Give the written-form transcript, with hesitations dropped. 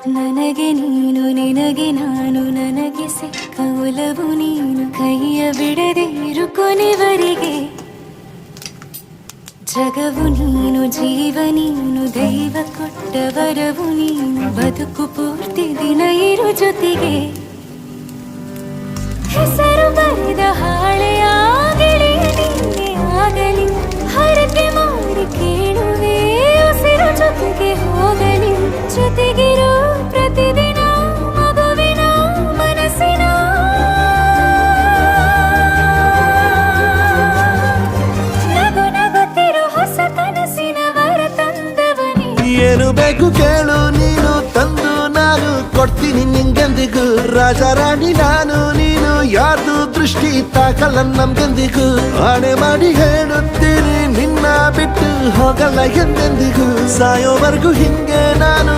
ನನಗೆ ನೀನು ನಿನಗೆ ನಾನು ನನಗೆ ಸಿಕ್ಕ ಒಲವು ನೀನು ಕೈಯ ಬಿಡದೆ ಇರು ಕೊನೆವರೆಗೆ ಜಗವು ನೀನು ಜೀವ ನೀನು ದೈವ ಕೊಟ್ಟ ವರವು ನೀನು ಬದುಕು ಪೂರ್ತಿ ದಿನ ಇರು ಜೊತೆಗೆ ಹೆಸರು ಬರೆದ ಹಾಳೆಯಾಗಲಿ ನೀನೆ ಆಗಲಿ ಹರಕೆ ಮಾಡಿ ಕೇಳುವೆ ಉಸಿರು ಜೊತೆಗೆ ಹೋಗಲಿ ಜೊತೆಗಿರೋ ಪ್ರತಿದಿನ ಮಗುವಿನ ಮನಸ್ಸಿನ ನಗು ನಗುತ್ತಿರೋ ಹೊಸ ಕನಸಿನ ವರ ತಂದವನೇ ಏನು ಬೇಕು ಕೇಳು ನೀನು ತಂದು ನಾನು ಕೊಡ್ತೀನಿ ನಿಂಗೆಂದಿಗೂ ರಾಜ ರಾಣಿ ನಾನು ನೀನು ಯಾರ್ದು ದೃಷ್ಟಿ ತಾಕಲ್ಲ ನಮ್ಗೆಂದಿಗೂ ಆಣೆ ಮಾಡಿ ಹೇಳುತ್ತೀನಿ ನಿನ್ನ ಬಿಟ್ಟು ಹೋಗಲ್ಲ ಎಂದೆಂದಿಗೂ ಸಾಯೋವರೆಗೂ ಹಿಂಗೆ ನಾನು